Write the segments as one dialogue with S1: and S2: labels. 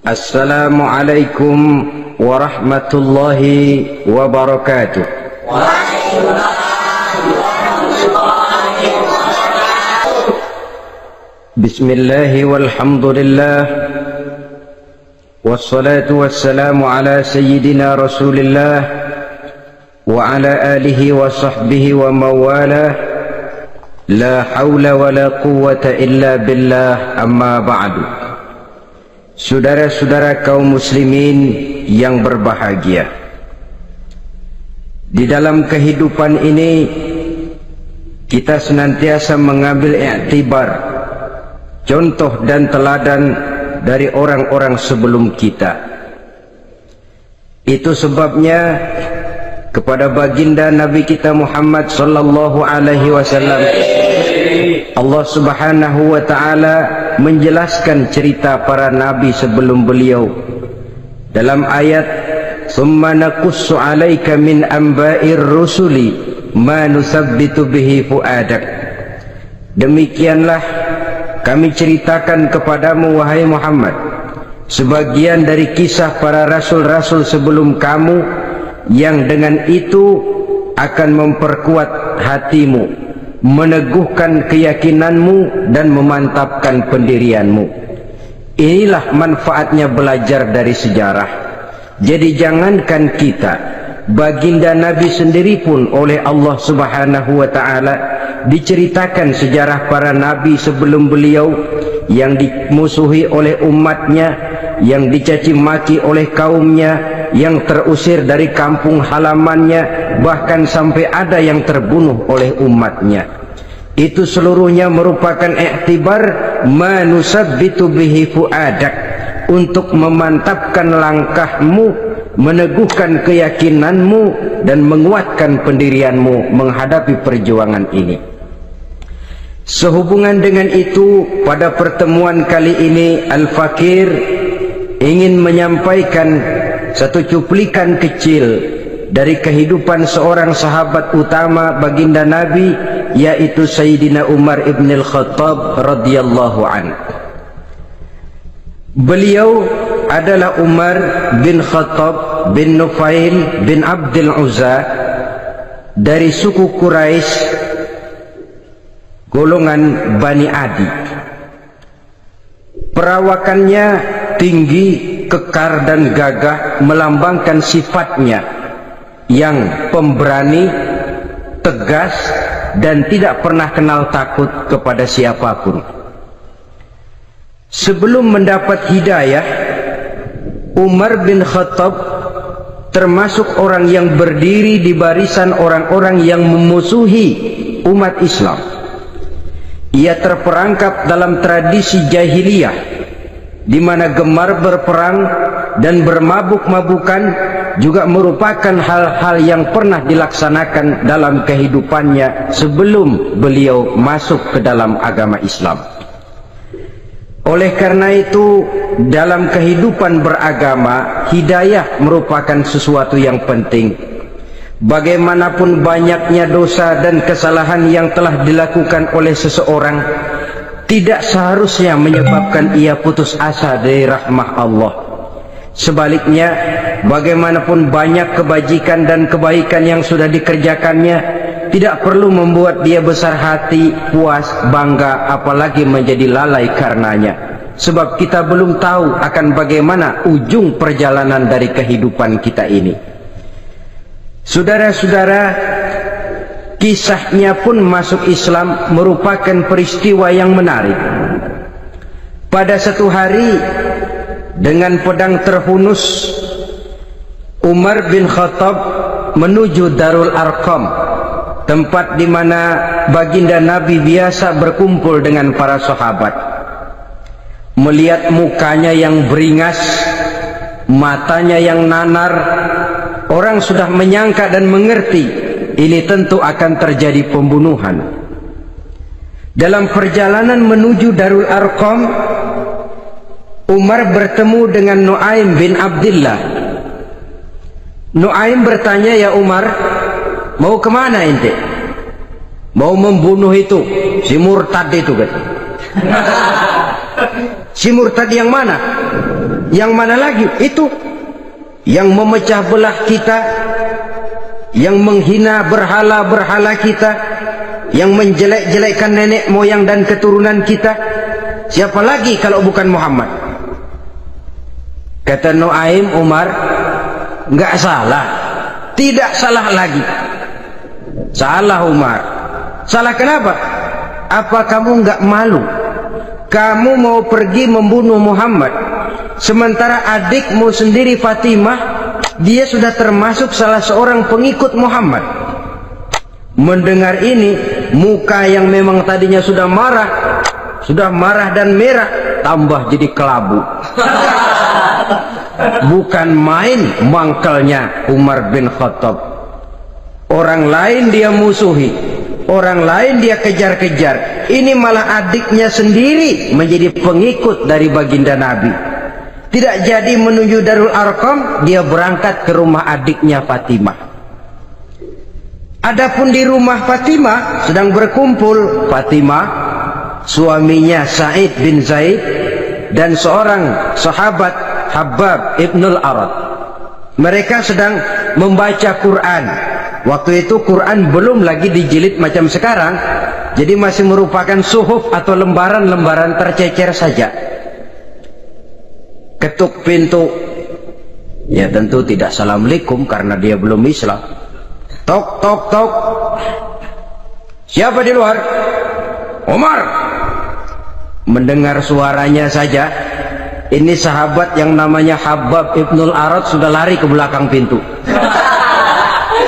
S1: Assalamualaikum warahmatullahi wabarakatuh. Bismillahi walhamdulillah, wassalatu wassalamu ala sayyidina rasulillah wa ala alihi wa sahbihi wa mawalah. La hawla wa la quwwata illa billah, amma ba'du. Saudara-saudara kaum muslimin yang berbahagia, di dalam kehidupan ini kita senantiasa mengambil iktibar, contoh dan teladan dari orang-orang sebelum kita. Itu sebabnya kepada baginda Nabi kita Muhammad sallallahu alaihi wasallam Allah subhanahu wa ta'ala menjelaskan cerita para nabi sebelum beliau dalam ayat "Tsumma naqussu 'alaika min anba'ir rusuli ma nusabbitu bihi fu'adak." Demikianlah kami ceritakan kepadamu wahai Muhammad sebagian dari kisah para rasul-rasul sebelum kamu yang dengan itu akan memperkuat hatimu, meneguhkan keyakinanmu dan memantapkan pendirianmu. Inilah manfaatnya belajar dari sejarah. Jadi jangankan kita, baginda Nabi sendiri pun oleh Allah subhanahu wa ta'ala diceritakan sejarah para nabi sebelum beliau yang dimusuhi oleh umatnya, yang dicaci maki oleh kaumnya, yang terusir dari kampung halamannya, bahkan sampai ada yang terbunuh oleh umatnya. Itu seluruhnya merupakan iktibar manusabbitu bihi fu'adak, untuk memantapkan langkahmu, meneguhkan keyakinanmu dan menguatkan pendirianmu menghadapi perjuangan ini. Sehubungan dengan itu, pada pertemuan kali ini Al-Fakir ingin menyampaikan satu cuplikan kecil dari kehidupan seorang sahabat utama baginda Nabi, yaitu Sayyidina Umar ibn al-Khattab radhiyallahu anhu. Beliau adalah Umar bin Khattab bin Nufail bin Abdul Uzza dari suku Quraisy, golongan Bani Adi. Perawakannya tinggi, kekar dan gagah, melambangkan sifatnya yang pemberani, tegas dan tidak pernah kenal takut kepada siapapun. Sebelum mendapat hidayah, Umar bin Khattab termasuk orang yang berdiri di barisan orang-orang yang memusuhi umat Islam. Ia terperangkap dalam tradisi jahiliyah, di mana gemar berperang dan bermabuk-mabukan juga merupakan hal-hal yang pernah dilaksanakan dalam kehidupannya sebelum beliau masuk ke dalam agama Islam. Oleh karena itu, dalam kehidupan beragama, hidayah merupakan sesuatu yang penting. Bagaimanapun banyaknya dosa dan kesalahan yang telah dilakukan oleh seseorang, tidak seharusnya menyebabkan ia putus asa dari rahmah Allah. Sebaliknya, bagaimanapun banyak kebajikan dan kebaikan yang sudah dikerjakannya, tidak perlu membuat dia besar hati, puas, bangga, apalagi menjadi lalai karenanya. Sebab kita belum tahu akan bagaimana ujung perjalanan dari kehidupan kita ini. Saudara-saudara, kisahnya pun masuk Islam merupakan peristiwa yang menarik. Pada satu hari, dengan pedang terhunus, Umar bin Khattab menuju Darul Arqam, tempat di mana baginda Nabi biasa berkumpul dengan para sahabat. Melihat mukanya yang beringas, matanya yang nanar, orang sudah menyangka dan mengerti ini tentu akan terjadi pembunuhan. Dalam perjalanan menuju Darul Arqam, Umar bertemu dengan Nuaim bin Abdullah. Nuaim bertanya, "Ya Umar, mau kemana ente?" "Mau membunuh itu, si murtad itu," kata. "Si murtad yang mana?" Yang mana lagi? Itu yang memecah belah kita, yang menghina berhala-berhala kita, yang menjelek-jelekkan nenek moyang dan keturunan kita. Siapa lagi kalau bukan Muhammad? Kata Nuaim, Umar, enggak salah. Tidak salah lagi. Salah Umar. Salah kenapa? Apa kamu enggak malu? Kamu mau pergi membunuh Muhammad, sementara adikmu sendiri Fatimah, dia sudah termasuk salah seorang pengikut Muhammad. Mendengar ini, muka yang memang tadinya sudah marah dan merah, tambah jadi kelabu. Bukan main mangkelnya Umar bin Khattab. Orang lain dia musuhi, orang lain dia kejar-kejar. Ini malah adiknya sendiri menjadi pengikut dari baginda Nabi. Tidak jadi menuju Darul Arqam, dia berangkat ke rumah adiknya Fatimah. Adapun di rumah Fatimah sedang berkumpul Fatimah, suaminya Sa'id bin Zaid, dan seorang sahabat Habbab ibnul Arad. Mereka sedang membaca Quran. Waktu itu Quran belum lagi dijilid macam sekarang, jadi masih merupakan suhuf atau lembaran-lembaran tercecer saja. Ketuk pintu, ya tentu tidak assalamualaikum karena dia belum Islam. Tok tok tok, siapa di luar? Umar. Mendengar suaranya saja, ini sahabat yang namanya Habbab ibnul Arad sudah lari ke belakang pintu.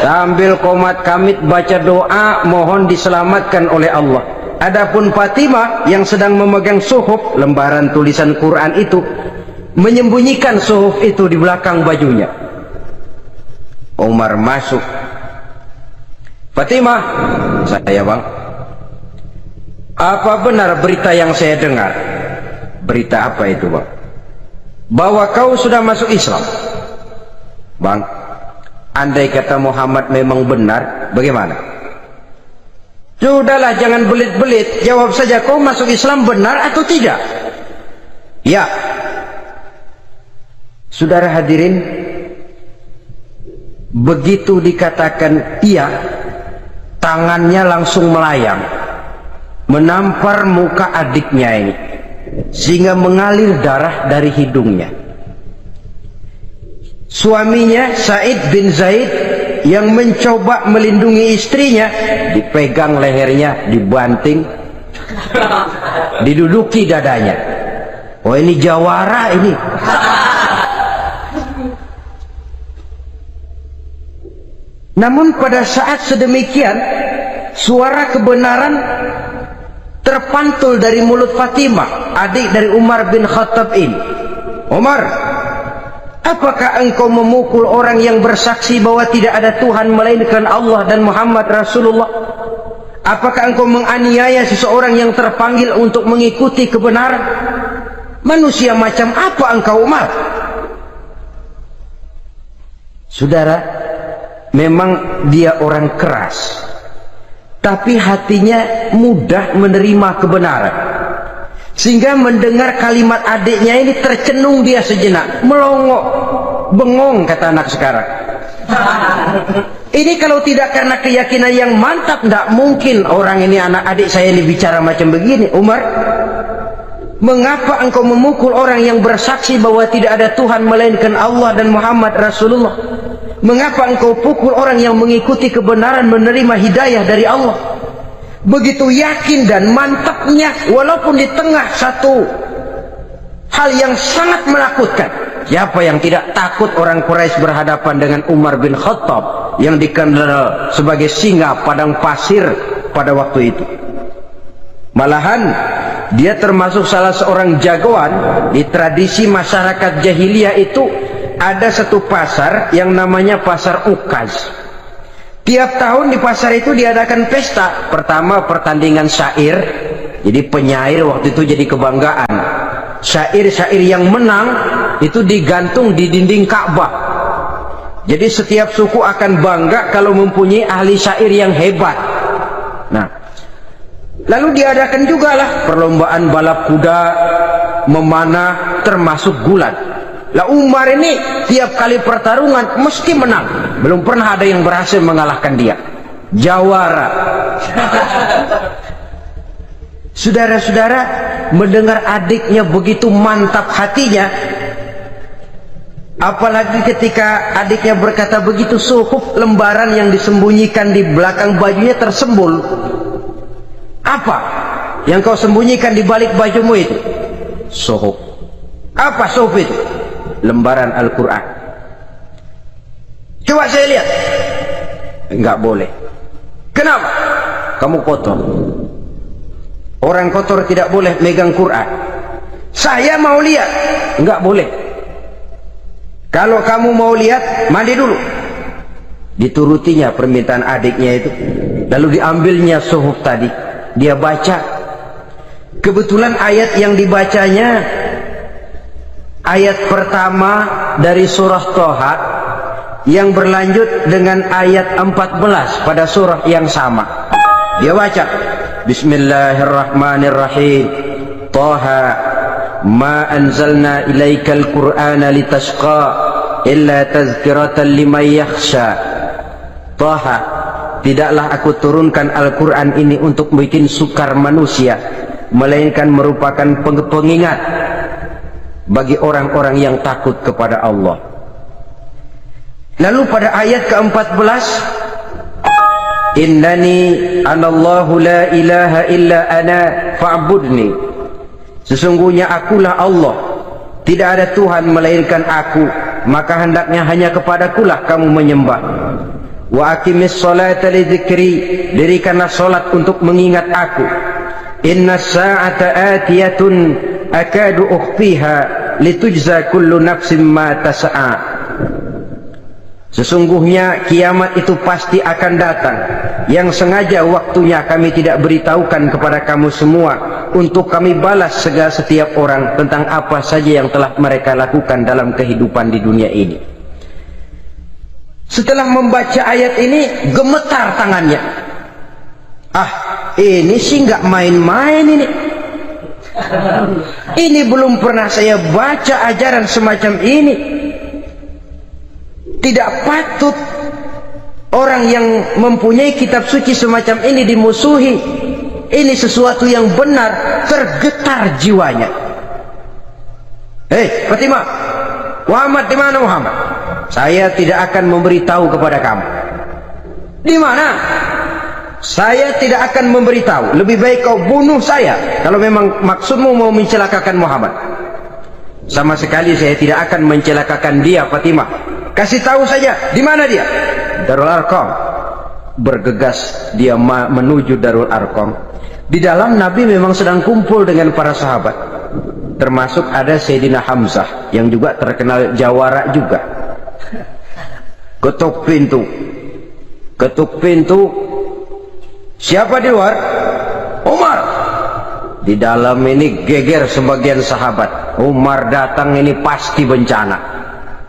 S1: Sambil komat kamit baca doa mohon diselamatkan oleh Allah. Adapun Fatimah yang sedang memegang suhuf, lembaran tulisan Quran itu, menyembunyikan suhuf itu di belakang bajunya. Umar masuk. Fatimah, saya bang, apa benar berita yang saya dengar? Berita apa itu bang? Bahwa kau sudah masuk Islam. Bang, andai kata Muhammad memang benar, bagaimana? Sudahlah, jangan belit-belit, jawab saja, kau masuk Islam benar atau tidak? Ya. Saudara hadirin, begitu dikatakan iya, tangannya langsung melayang, menampar muka adiknya ini, sehingga mengalir darah dari hidungnya. Suaminya Sa'id bin Zaid yang mencoba melindungi istrinya, dipegang lehernya, dibanting, diduduki dadanya. Oh, ini jawara ini. Namun pada saat sedemikian, suara kebenaran terpantul dari mulut Fatimah, adik dari Umar bin Khattab ini. Umar, apakah engkau memukul orang yang bersaksi bahwa tidak ada Tuhan melainkan Allah dan Muhammad Rasulullah? Apakah engkau menganiaya seseorang yang terpanggil untuk mengikuti kebenaran? Manusia macam apa engkau, Umar? Saudara, memang dia orang keras, tapi hatinya mudah menerima kebenaran. Sehingga mendengar kalimat adiknya ini tercenung dia sejenak, melongo, bengong kata anak sekarang. Ini kalau tidak karena keyakinan yang mantap, tidak mungkin orang ini, anak adik saya ini bicara macam begini. Umar, mengapa engkau memukul orang yang bersaksi bahwa tidak ada Tuhan melainkan Allah dan Muhammad Rasulullah? Mengapa engkau pukul orang yang mengikuti kebenaran, menerima hidayah dari Allah? Begitu yakin dan mantapnya, walaupun di tengah satu hal yang sangat menakutkan. Siapa yang tidak takut orang Quraisy berhadapan dengan Umar bin Khattab yang dikenal sebagai singa padang pasir pada waktu itu? Malahan dia termasuk salah seorang jagoan. Di tradisi masyarakat jahiliyah itu ada satu pasar yang namanya pasar Ukaz. Tiap tahun di pasar itu diadakan pesta. Pertama pertandingan syair, jadi penyair waktu itu jadi kebanggaan. Syair-syair yang menang itu digantung di dinding Ka'bah. Jadi setiap suku akan bangga kalau mempunyai ahli syair yang hebat. Nah, lalu diadakan juga lah perlombaan balap kuda, memanah, termasuk gulat. Lah Umar ini tiap kali pertarungan mesti menang. Belum pernah ada yang berhasil mengalahkan dia. Jawara. Saudara-saudara, mendengar adiknya begitu mantap hatinya, apalagi ketika adiknya berkata begitu, suhuf, lembaran yang disembunyikan di belakang bajunya tersembul. Apa yang kau sembunyikan di balik bajumu itu? Suhuf. Apa suhuf itu? Lembaran Al-Quran. Coba saya lihat. Enggak boleh. Kenapa? Kamu kotor. Orang kotor tidak boleh megang Quran. Saya mau lihat. Enggak boleh. Kalau kamu mau lihat, mandi dulu. Diturutinya permintaan adiknya itu. Lalu diambilnya suhuf tadi. Dia baca. Kebetulan ayat yang dibacanya ayat pertama dari surah Toha yang berlanjut dengan ayat 14 pada surah yang sama. Dia baca, Bismillahirrahmanirrahim. Toha ma anzalna ilaikal qur'ana litashqa illa tazkiratan liman yakhsha. Toha, tidaklah aku turunkan Al-Quran ini untuk bikin sukar manusia, melainkan merupakan pengingat bagi orang-orang yang takut kepada Allah. Lalu pada ayat ke-14, Innani anallahu la ilaha illa ana fa'budni. Sesungguhnya akulah Allah, tidak ada Tuhan melainkan aku, maka hendaknya hanya kepadakulah kamu menyembah. Wa aqimis sholata li dzikri, dirikanlah salat untuk mengingat aku. Inna sa'ata atiyatun akadu ukhfiha litujza kullu nafsin ma tas'a. Sesungguhnya kiamat itu pasti akan datang, yang sengaja waktunya kami tidak beritahukan kepada kamu semua, untuk kami balas segala setiap orang tentang apa saja yang telah mereka lakukan dalam kehidupan di dunia ini. Setelah membaca ayat ini, gemetar tangannya. Ah, ini sih nggak main-main ini. Ini belum pernah saya baca ajaran semacam ini. Tidak patut orang yang mempunyai kitab suci semacam ini dimusuhi. Ini sesuatu yang benar. Tergetar jiwanya. Hei Fatimah, Muhammad di mana Muhammad? Saya tidak akan memberitahu kepada kamu. Di mana? Saya tidak akan memberitahu. Lebih baik kau bunuh saya kalau memang maksudmu mau mencelakakan Muhammad. Sama sekali saya tidak akan mencelakakan dia, Fatimah. Kasih tahu saja, di mana dia? Darul Arqam. Bergegas dia menuju Darul Arqam. Di dalam Nabi memang sedang kumpul dengan para sahabat. Termasuk ada Sayyidina Hamzah yang juga terkenal jawara juga. Ketuk pintu. Ketuk pintu. Siapa di luar? Umar. Di dalam ini geger sebagian sahabat. Umar datang ini pasti bencana.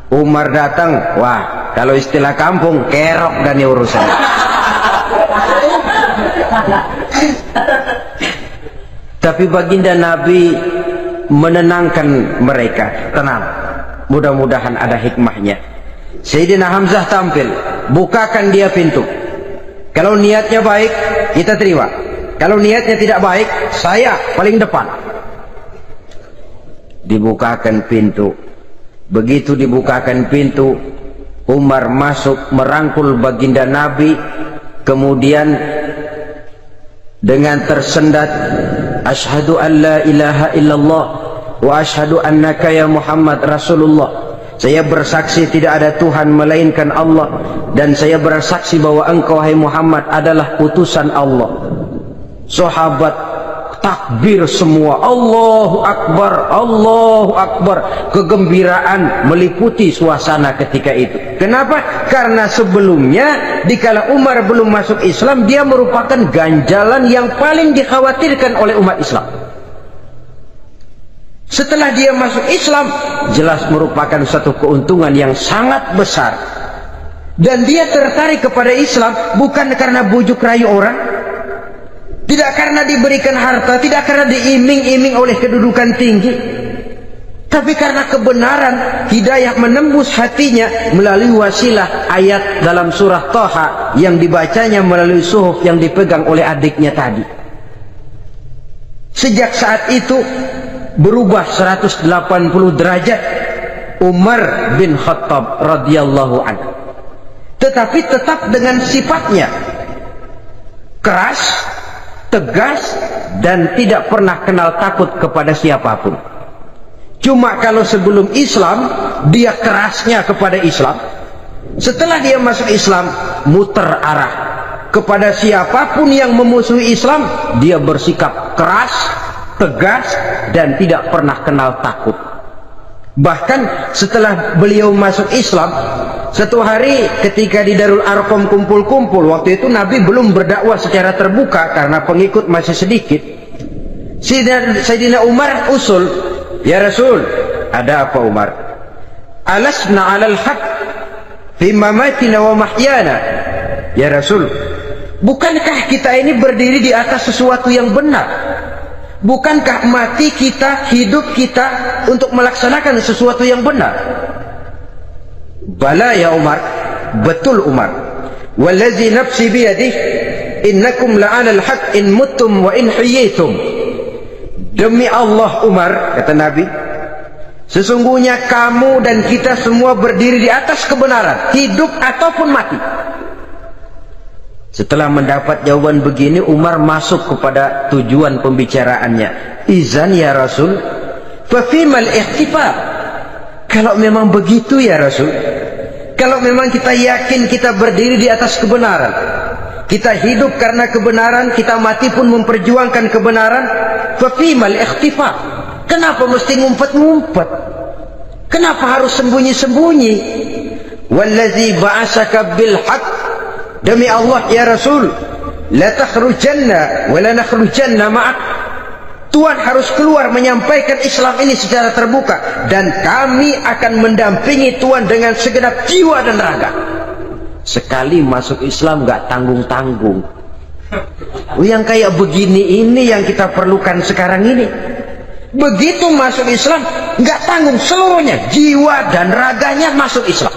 S1: Umar datang, wah, kalau istilah kampung, kerok dan urusan. Tapi baginda Nabi menenangkan mereka. Tenang, mudah-mudahan ada hikmahnya. Sayyidina Hamzah tampil, bukakan dia pintu. Kalau niatnya baik, kita terima. Kalau niatnya tidak baik, saya paling depan. Dibukakan pintu. Begitu dibukakan pintu, Umar masuk merangkul baginda Nabi, kemudian dengan tersendat, Asyhadu an la ilaha illallah wa asyhadu annaka ya Muhammad Rasulullah. Saya bersaksi tidak ada Tuhan melainkan Allah, dan saya bersaksi bahwa engkau hai Muhammad adalah utusan Allah. Sahabat takbir semua, Allahu Akbar, Allahu Akbar. Kegembiraan meliputi suasana ketika itu. Kenapa? Karena sebelumnya dikala Umar belum masuk Islam, dia merupakan ganjalan yang paling dikhawatirkan oleh umat Islam. Setelah dia masuk Islam, jelas merupakan satu keuntungan yang sangat besar. Dan dia tertarik kepada Islam bukan karena bujuk rayu orang, tidak karena diberikan harta, tidak karena diiming-iming oleh kedudukan tinggi, Tapi karena kebenaran, hidayah menembus hatinya melalui wasilah ayat dalam surah Thaha yang dibacanya melalui suhuf yang dipegang oleh adiknya tadi. Sejak saat itu berubah 180 derajat Umar bin Khattab radhiyallahu anhu. Tetapi tetap dengan sifatnya keras, tegas, dan tidak pernah kenal takut kepada siapapun. Cuma kalau sebelum Islam dia kerasnya kepada Islam, setelah dia masuk Islam muter arah kepada siapapun yang memusuhi Islam, dia bersikap keras, tegas, dan tidak pernah kenal takut. Bahkan setelah beliau masuk Islam, satu hari ketika di Darul Arqam kumpul-kumpul, waktu itu Nabi belum berdakwah secara terbuka karena pengikut masih sedikit. Sayyidina Umar usul, "Ya Rasul, ada apa Umar? Alasna 'alal haq fi mamatina wa mahyana." Ya Rasul, bukankah kita ini berdiri di atas sesuatu yang benar? Bukankah mati kita, hidup kita untuk melaksanakan sesuatu yang benar? Bala ya Umar, betul Umar. Wallazi nafsi biyadih, innakum la'alal haq in muttum wa in hiyitum. Demi Allah Umar, kata Nabi, sesungguhnya kamu dan kita semua berdiri di atas kebenaran, hidup ataupun mati. Setelah mendapat jawaban begini, Umar masuk kepada tujuan pembicaraannya. Izan ya Rasul, fafimal ihtifal. Kalau memang begitu ya Rasul, kalau memang kita yakin kita berdiri di atas kebenaran, kita hidup karena kebenaran, kita mati pun memperjuangkan kebenaran, fafimal ihtifal. Kenapa mesti ngumpet-ngumpet? Kenapa harus sembunyi-sembunyi? Wallazi ba'asaka bil haqq, demi Allah ya Rasul, la takhrujanna wa la nakhrujanna ma'ak. Tuhan harus keluar menyampaikan Islam ini secara terbuka, dan kami akan mendampingi Tuhan dengan segenap jiwa dan raga. Sekali masuk Islam gak tanggung-tanggung. Yang kayak begini ini yang kita perlukan sekarang ini. Begitu masuk Islam gak tanggung seluruhnya, jiwa dan raganya masuk Islam.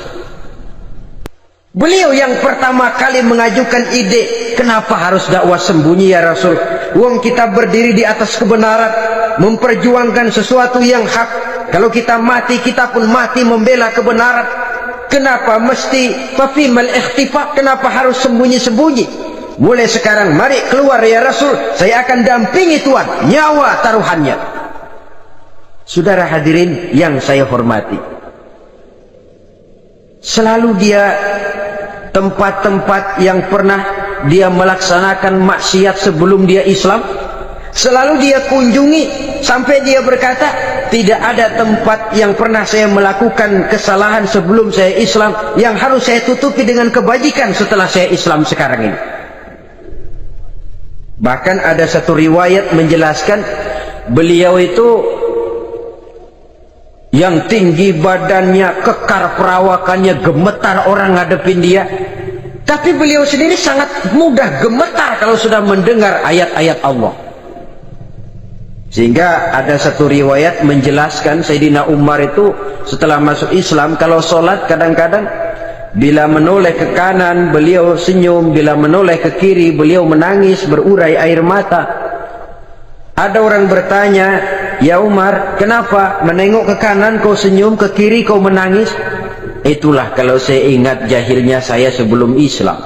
S1: Beliau yang pertama kali mengajukan ide, kenapa harus dakwah sembunyi ya Rasul? Wong kita berdiri di atas kebenaran, memperjuangkan sesuatu yang hak. Kalau kita mati, kita pun mati membela kebenaran. Kenapa mesti fafimal ikhtifa? Kenapa harus sembunyi-sembunyi? Mulai sekarang mari keluar ya Rasul, saya akan dampingi Tuhan, nyawa taruhannya. Saudara hadirin yang saya hormati, selalu dia tempat-tempat yang pernah dia melaksanakan maksiat sebelum dia Islam, selalu dia kunjungi, sampai dia berkata, tidak ada tempat yang pernah saya melakukan kesalahan sebelum saya Islam yang harus saya tutupi dengan kebajikan setelah saya Islam sekarang ini. Bahkan ada satu riwayat menjelaskan beliau itu yang tinggi badannya, kekar perawakannya, gemetar orang ngadepin dia. Tapi beliau sendiri sangat mudah gemetar kalau sudah mendengar ayat-ayat Allah. Sehingga ada satu riwayat menjelaskan Sayyidina Umar itu setelah masuk Islam, kalau sholat kadang-kadang bila menoleh ke kanan beliau senyum, bila menoleh ke kiri beliau menangis berurai air mata. Ada orang bertanya, ya Umar, kenapa menengok ke kanan kau senyum, ke kiri kau menangis? Itulah kalau saya ingat jahilnya saya sebelum Islam.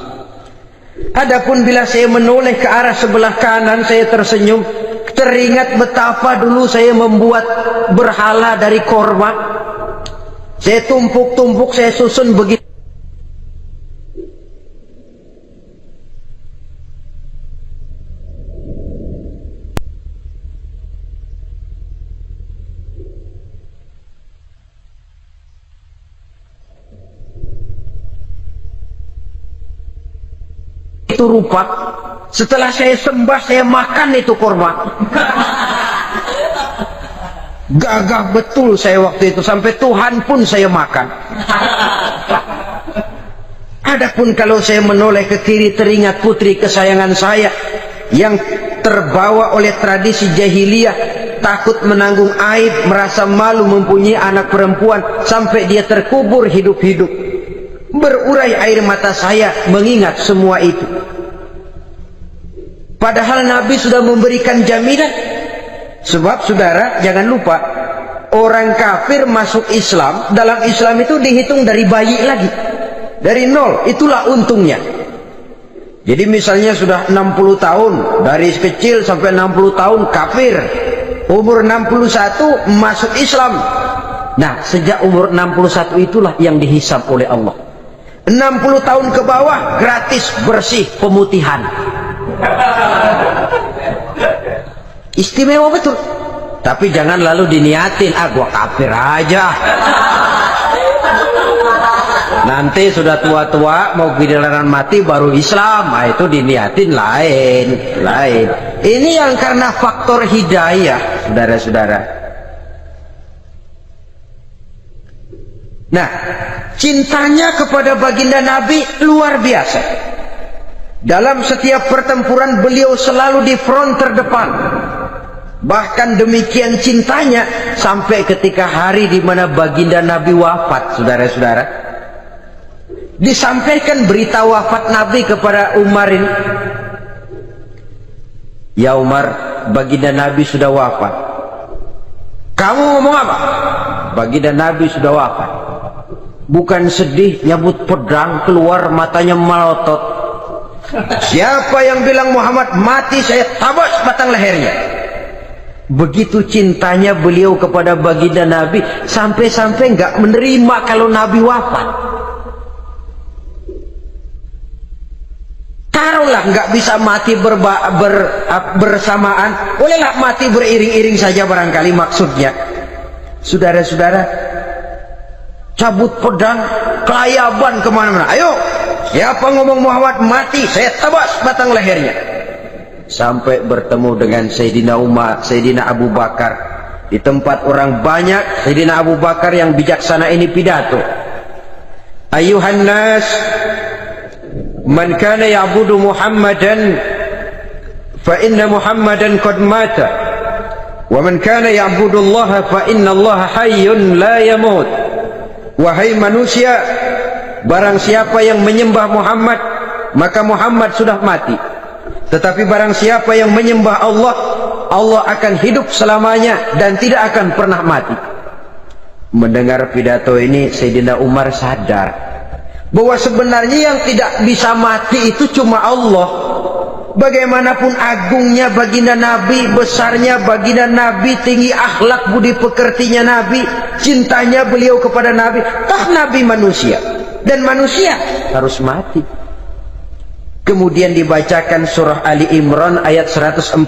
S1: Adapun bila saya menoleh ke arah sebelah kanan saya tersenyum, teringat betapa dulu saya membuat berhala dari korma. Saya tumpuk-tumpuk, saya susun begitu. Itu rupa, setelah saya sembah saya makan itu korma. Gagah betul saya waktu itu, sampai Tuhan pun saya makan. Adapun kalau saya menoleh ke kiri teringat putri kesayangan saya yang terbawa oleh tradisi jahiliyah, takut menanggung aib, merasa malu mempunyai anak perempuan, sampai dia terkubur hidup-hidup. Berurai air mata saya mengingat semua itu. Padahal Nabi sudah memberikan jaminan. Sebab saudara jangan lupa, orang kafir masuk Islam, dalam Islam itu dihitung dari bayi lagi, dari nol. Itulah untungnya. Jadi misalnya sudah 60 tahun, dari kecil sampai 60 tahun kafir, umur 61 masuk Islam. Nah, sejak umur 61 itulah yang dihisab oleh Allah. 60 tahun ke bawah gratis bersih pemutihan. Istimewa betul. Tapi jangan lalu diniatin, gua kafir aja. Nanti sudah tua-tua mau giliran mati baru Islam, itu diniatin lain. Ini yang karena faktor hidayah, saudara-saudara. Nah, cintanya kepada baginda Nabi luar biasa. Dalam setiap pertempuran beliau selalu di front terdepan. Bahkan demikian cintanya sampai ketika hari di mana baginda Nabi wafat, saudara-saudara. Disampaikan berita wafat Nabi kepada Umarin. Ya Umar, baginda Nabi sudah wafat. Kamu ngomong apa? Baginda Nabi sudah wafat. Bukan sedih, nyabut pedang, keluar matanya melotot. Siapa yang bilang Muhammad mati, saya tabas batang lehernya. Begitu cintanya beliau kepada baginda Nabi, sampai-sampai nggak menerima kalau Nabi wafat. Taruhlah nggak bisa mati bersamaan, bolehlah mati beriring-iring saja barangkali maksudnya. Saudara-saudara, cabut pedang, kelayaban kemana-mana. Ayo, siapa ngomong Muhammad mati, saya tabas batang lehernya. Sampai bertemu dengan Sayyidina Umar, Sayyidina Abu Bakar. Di tempat orang banyak, Sayyidina Abu Bakar yang bijaksana ini pidato. Ayuhan nas, man kana ya'budu Muhammadan fa inna Muhammadan qad mata, wa man kana ya'budu Allah fa inna Allah hayyun la yamut. Wahai manusia, barang siapa yang menyembah Muhammad, maka Muhammad sudah mati. Tetapi barang siapa yang menyembah Allah, Allah akan hidup selamanya dan tidak akan pernah mati. Mendengar pidato ini, Sayyidina Umar sadar bahwa sebenarnya yang tidak bisa mati itu cuma Allah. Bagaimanapun agungnya baginda Nabi, besarnya baginda Nabi, tinggi akhlak budi pekertinya Nabi, cintanya beliau kepada Nabi, toh Nabi manusia dan manusia harus mati. Kemudian dibacakan surah Ali Imran ayat 144.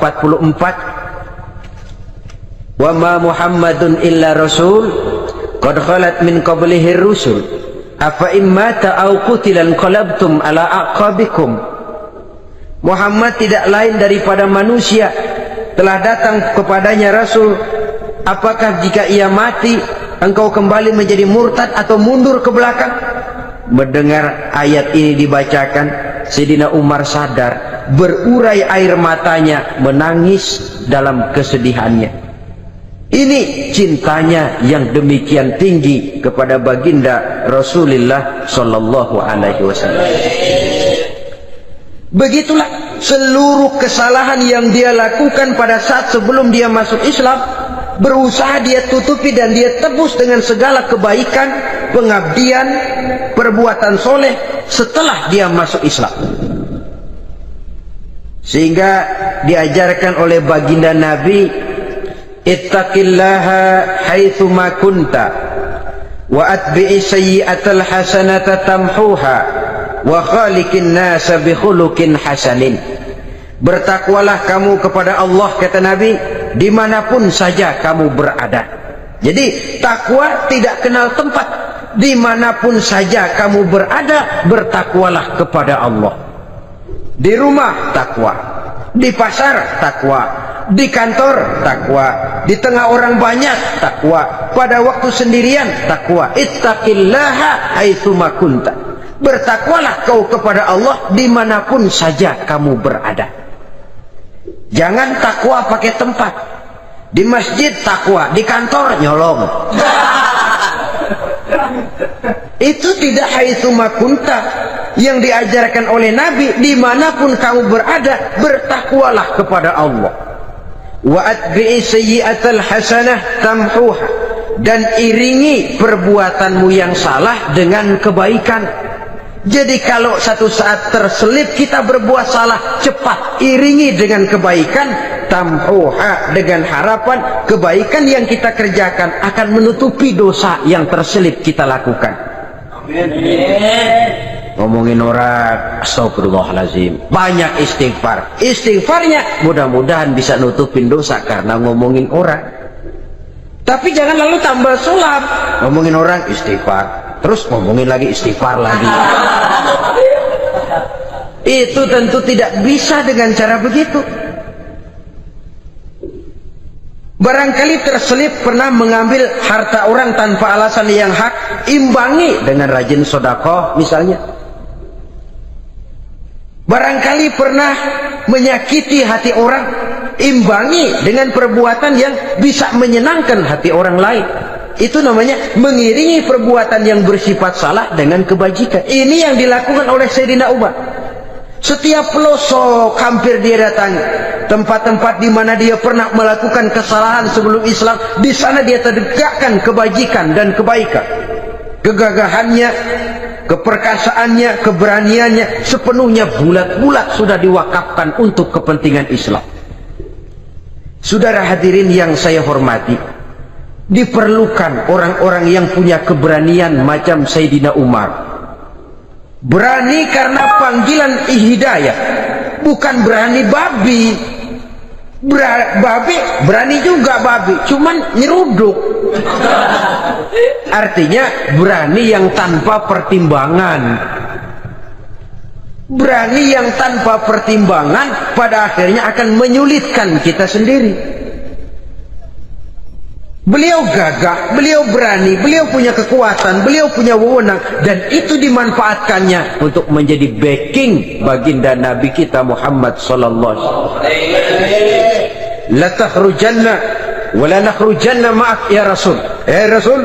S1: Wa ma Muhammadun illa rasul qad khalat min qablihi rusul afa immata aw qutilan qalabtum ala aqabikum. Muhammad tidak lain daripada manusia, telah datang kepadanya rasul. Apakah jika ia mati engkau kembali menjadi murtad atau mundur ke belakang? Mendengar ayat ini dibacakan, Sayyidina Umar sadar, berurai air matanya, menangis dalam kesedihannya. Ini cintanya yang demikian tinggi kepada baginda Rasulullah sallallahu alaihi wasallam. Begitulah seluruh kesalahan yang dia lakukan pada saat sebelum dia masuk Islam, berusaha dia tutupi dan dia tebus dengan segala kebaikan, pengabdian, perbuatan soleh setelah dia masuk Islam. Sehingga diajarkan oleh baginda Nabi, ittaqillaha haitsu ma kunta wa atbi'i sayyi'atal hasanata tamhuha wa khaliqin nasa bi khuluqin hasanin. Bertakwalah kamu kepada Allah, kata Nabi, dimanapun saja kamu berada. Jadi takwa tidak kenal tempat. Dimanapun saja kamu berada, bertakwalah kepada Allah. Di rumah takwa, di pasar takwa, di kantor takwa, di tengah orang banyak takwa, pada waktu sendirian takwa. Ittaqillaha haitsu ma kunta. Bertakwalah kau kepada Allah dimanapun saja kamu berada. Jangan takwa pakai tempat. Di masjid takwa, di kantor nyolong. Itu tidak haitsu makunta, yang diajarkan oleh Nabi. Dimanapun kamu berada, bertakwalah kepada Allah. Wa atbi'i sayyi'atal hasanah tamhuha, dan iringi perbuatanmu yang salah dengan kebaikan. Jadi kalau satu saat terselip kita berbuat salah, cepat iringi dengan kebaikan, tamhuha, dengan harapan kebaikan yang kita kerjakan akan menutupi dosa yang terselip kita lakukan. Amin. Ngomongin orang, astagfirullahaladzim, banyak istighfar. Istighfarnya mudah-mudahan bisa nutupin dosa karena ngomongin orang. Tapi jangan lalu tambah sulap, ngomongin orang istighfar, terus ngomongin lagi istighfar lagi. Itu tentu tidak bisa dengan cara begitu. Barangkali terselip pernah mengambil harta orang tanpa alasan yang hak, imbangi dengan rajin sedekah misalnya. Barangkali pernah menyakiti hati orang, imbangi dengan perbuatan yang bisa menyenangkan hati orang lain. Itu namanya mengiringi perbuatan yang bersifat salah dengan kebajikan. Ini yang dilakukan oleh Sayyidina Umar. Setiap pelosok hampir dia datangi, tempat-tempat di mana dia pernah melakukan kesalahan sebelum Islam, di sana dia tegakkan kebajikan dan kebaikan. Kegagahannya, keperkasaannya, keberaniannya sepenuhnya bulat-bulat sudah diwakafkan untuk kepentingan Islam. Saudara hadirin yang saya hormati, diperlukan orang-orang yang punya keberanian macam Sayyidina Umar. Berani karena panggilan hidayah, bukan berani babi. Babi berani juga, babi cuman nyeruduk. Artinya berani yang tanpa pertimbangan. Berani yang tanpa pertimbangan pada akhirnya akan menyulitkan kita sendiri. Beliau gagah, beliau berani, beliau punya kekuatan, beliau punya wewenang, dan itu dimanfaatkannya untuk menjadi backing baginda Nabi kita Muhammad sallallahu alaihi wasallam. La takhrujanna wa la nakhrujanna ma'ak ya Rasul. Rasul,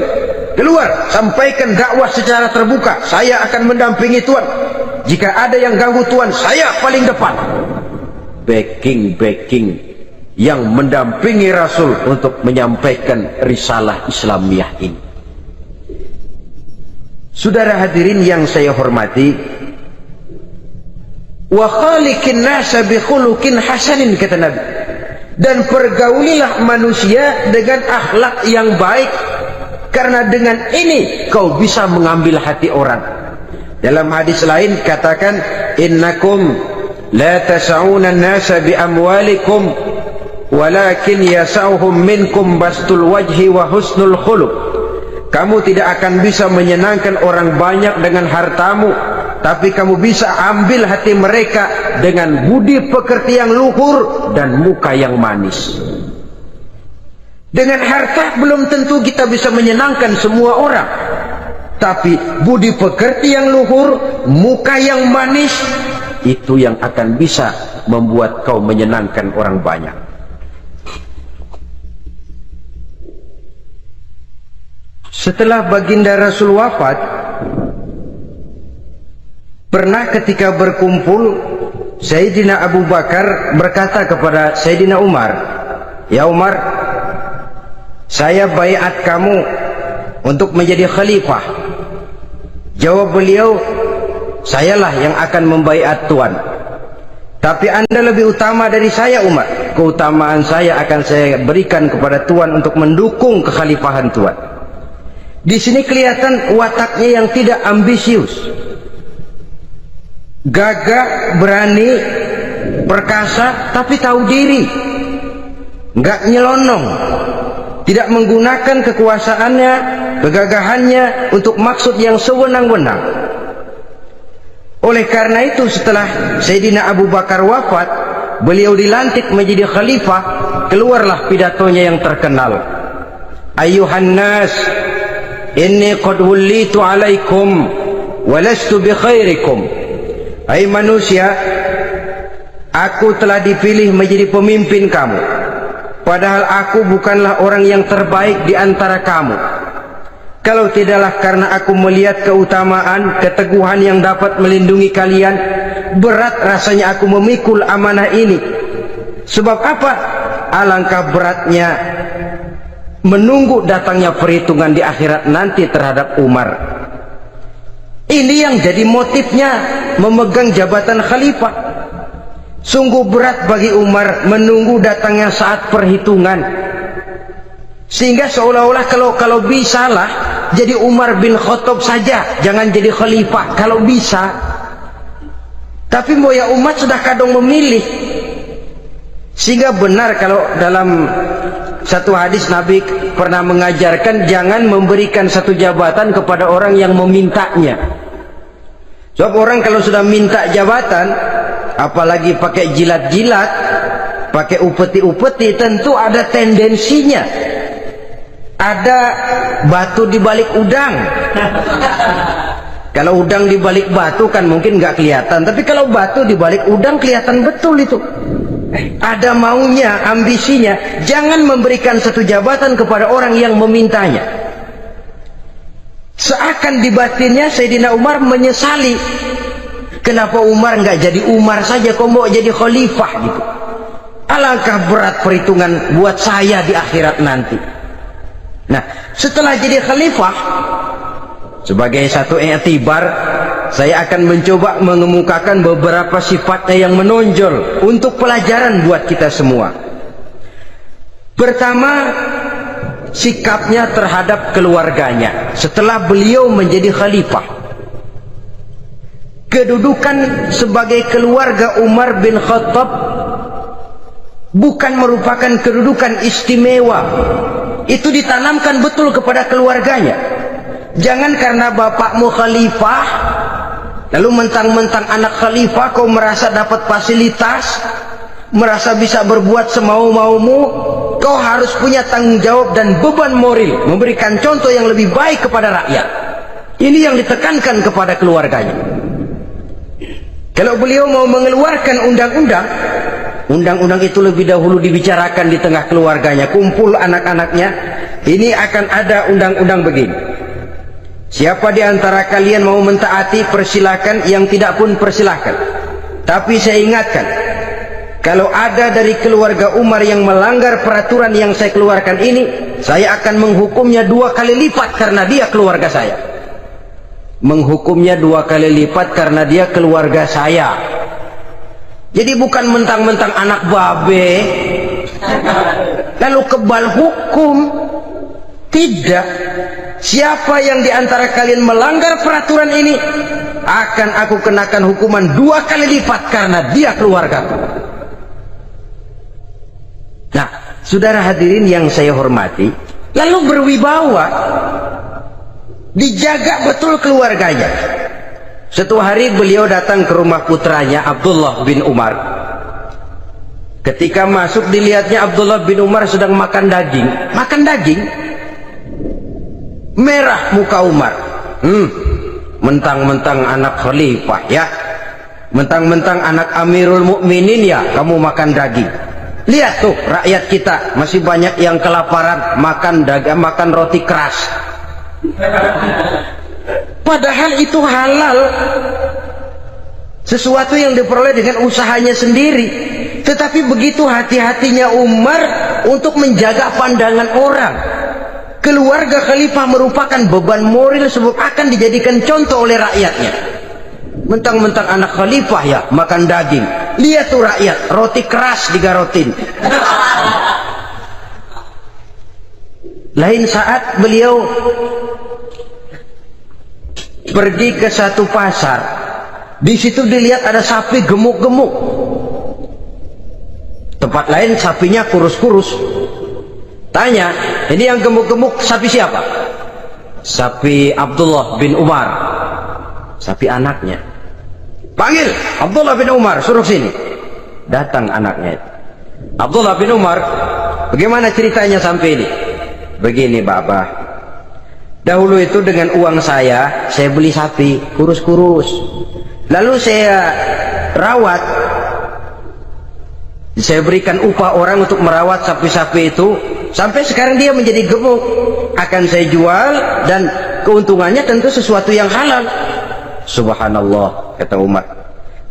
S1: keluar, sampaikan dakwah secara terbuka. Saya akan mendampingi Tuhan. Jika ada yang ganggu Tuhan, saya paling depan. Backing yang mendampingi Rasul untuk menyampaikan risalah Islamiyah ini. Saudara hadirin yang saya hormati, wa khaliqin nasa bi khuluqin hasanin, kata Nabi, dan pergaulilah manusia dengan akhlak yang baik, karena dengan ini kau bisa mengambil hati orang. Dalam hadis lain katakan, innakum la tas'una an-nasa bi amwalikum walakin yasauhum minkum bastul wajhi wa husnul khuluq. Kamu tidak akan bisa menyenangkan orang banyak dengan hartamu, tapi kamu bisa ambil hati mereka dengan budi pekerti yang luhur dan muka yang manis. Dengan harta belum tentu kita bisa menyenangkan semua orang, tapi budi pekerti yang luhur, muka yang manis, itu yang akan bisa membuat kau menyenangkan orang banyak. Setelah baginda Rasul wafat, pernah ketika berkumpul, Sayyidina Abu Bakar berkata kepada Sayyidina Umar, ya Umar, saya baiat kamu untuk menjadi khalifah. Jawab beliau, sayalah yang akan membaiat Tuan. Tapi Anda lebih utama dari saya Umar. Keutamaan saya akan saya berikan kepada Tuan untuk mendukung kekhalifahan Tuan. Di sini kelihatan wataknya yang tidak ambisius, gagah, berani, perkasa, tapi tahu diri, nggak nyelonong, tidak menggunakan kekuasaannya, kegagahannya untuk maksud yang sewenang-wenang. Oleh karena itu setelah Sayyidina Abu Bakar wafat, beliau dilantik menjadi khalifah. Keluarlah pidatonya yang terkenal, Ayyuhan nas, inni qad wullitu alaikum walastu bi khairikum. Hai manusia, aku telah dipilih menjadi pemimpin kamu, padahal aku bukanlah orang yang terbaik di antara kamu. Kalau tidaklah karena aku melihat keutamaan, keteguhan yang dapat melindungi kalian, berat rasanya aku memikul amanah ini. Sebab apa? Alangkah beratnya menunggu datangnya perhitungan di akhirat nanti terhadap Umar. Ini yang jadi motifnya memegang jabatan khalifah. Sungguh berat bagi Umar menunggu datangnya saat perhitungan. Sehingga seolah-olah kalau bisalah jadi Umar bin Khattab saja, jangan jadi khalifah kalau bisa. Tapi moya umat sudah kadang memilih. Sehingga benar kalau dalam satu hadis Nabi pernah mengajarkan jangan memberikan satu jabatan kepada orang yang memintanya. Sebab orang kalau sudah minta jabatan, apalagi pakai jilat-jilat, pakai upeti-upeti, tentu ada tendensinya. Ada batu di balik udang. Kalau udang di balik batu kan mungkin nggak kelihatan, tapi kalau batu di balik udang kelihatan betul itu. Ada maunya, ambisinya. Jangan memberikan satu jabatan kepada orang yang memintanya. Seakan di batinnya Sayyidina Umar menyesali. Kenapa Umar nggak jadi Umar saja, kok mau jadi khalifah gitu? Alangkah berat perhitungan buat saya di akhirat nanti. Nah, setelah jadi khalifah, sebagai satu i'tibar, saya akan mencoba mengemukakan beberapa sifatnya yang menonjol untuk pelajaran buat kita semua. Pertama, sikapnya terhadap keluarganya setelah beliau menjadi khalifah. Kedudukan sebagai keluarga Umar bin Khattab bukan merupakan kedudukan istimewa. Itu ditanamkan betul kepada keluarganya. Jangan karena bapakmu khalifah lalu mentang-mentang anak khalifah kau merasa dapat fasilitas, merasa bisa berbuat semau-maumu. Kau harus punya tanggung jawab dan beban moral, memberikan contoh yang lebih baik kepada rakyat. Ini yang ditekankan kepada keluarganya. Kalau beliau mau mengeluarkan undang-undang, undang-undang itu lebih dahulu dibicarakan di tengah keluarganya, kumpul anak-anaknya. Ini akan ada undang-undang begini. Siapa di antara kalian mau mentaati, persilakan. Yang tidak pun persilakan. Tapi saya ingatkan, kalau ada dari keluarga Umar yang melanggar peraturan yang saya keluarkan ini, saya akan menghukumnya 2 kali lipat karena dia keluarga saya. Menghukumnya 2 kali lipat karena dia keluarga saya. Jadi bukan mentang-mentang anak babe lalu kebal hukum. Tidak. Siapa yang diantara kalian melanggar peraturan ini, akan aku kenakan hukuman 2 kali lipat karena dia keluarga. Nah, saudara hadirin yang saya hormati, lalu berwibawa, dijaga betul keluarganya. Suatu hari beliau datang ke rumah putranya Abdullah bin Umar. Ketika masuk dilihatnya Abdullah bin Umar sedang makan daging. Makan daging. Merah muka Umar. Mentang-mentang anak khalifah ya. Mentang-mentang anak Amirul Mukminin ya, kamu makan daging. Lihat tuh rakyat kita masih banyak yang kelaparan, makan daging, makan roti keras. Padahal itu halal. Sesuatu yang diperoleh dengan usahanya sendiri. Tetapi begitu hati-hatinya Umar untuk menjaga pandangan orang. Keluarga khalifah merupakan beban moral sebab akan dijadikan contoh oleh rakyatnya. Mentang-mentang anak khalifah ya makan daging. Lihat tuh rakyat, roti keras digarotin. Lain saat beliau pergi ke satu pasar. Di situ dilihat ada sapi gemuk-gemuk. Tempat lain sapinya kurus-kurus. Tanya, ini yang gemuk-gemuk sapi siapa? Sapi Abdullah bin Umar. Sapi anaknya. Panggil Abdullah bin Umar, suruh sini. Datang anaknya. Abdullah bin Umar, bagaimana ceritanya sampai ini? Begini Bapak. Dahulu itu dengan uang saya beli sapi kurus-kurus. Lalu saya rawat. Saya berikan upah orang untuk merawat sapi-sapi itu, sampai sekarang dia menjadi gemuk. Akan saya jual, dan keuntungannya tentu sesuatu yang halal. Subhanallah, kata Umar,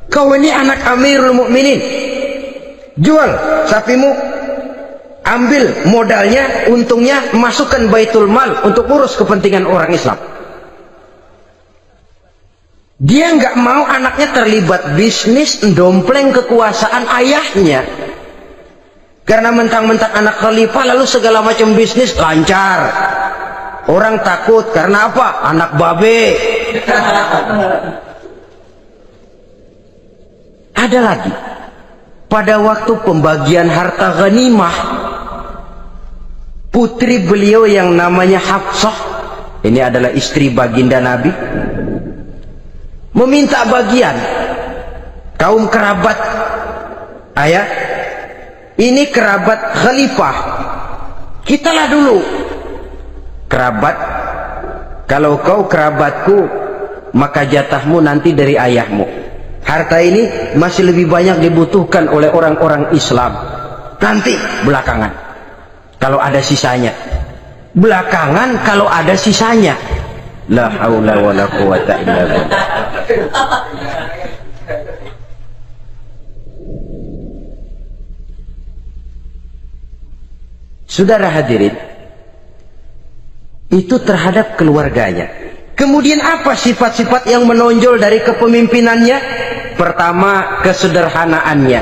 S1: kau ini anak Amirul Mukminin, jual sapimu, ambil modalnya, untungnya masukkan Baitul Mal untuk urus kepentingan orang Islam. Dia nggak mau anaknya terlibat bisnis dompleng kekuasaan ayahnya. Karena mentang-mentang anak khalifah lalu segala macam bisnis lancar. Orang takut karena apa? Anak babe. Ada lagi. Pada waktu pembagian harta ghanimah, putri beliau yang namanya Hafsah, ini adalah istri baginda Nabi, meminta bagian. Kaum kerabat ayah, ini kerabat khalifah, kitalah dulu kerabat. Kalau kau kerabatku, maka jatahmu nanti dari ayahmu. Harta ini masih lebih banyak dibutuhkan oleh orang-orang Islam. Nanti belakangan kalau ada sisanya. Belakangan kalau ada sisanya. La haula wala quwata illa billah. Saudara hadirin, itu terhadap keluarganya. Kemudian apa sifat-sifat yang menonjol dari kepemimpinannya? Pertama, kesederhanaannya.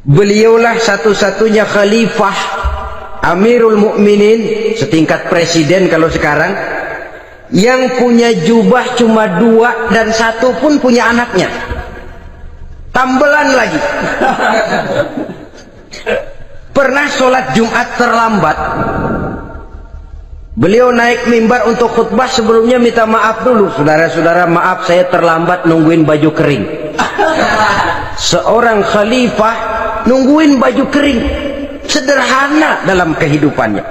S1: Beliaulah satu-satunya khalifah, Amirul Mukminin, setingkat presiden kalau sekarang, yang punya jubah cuma 2 dan 1 pun punya anaknya. Tambelan lagi. Pernah sholat Jumat terlambat, beliau naik mimbar untuk khutbah, sebelumnya minta maaf dulu. Saudara-saudara, maaf saya terlambat nungguin baju kering. Seorang khalifah nungguin baju kering, sederhana dalam kehidupannya.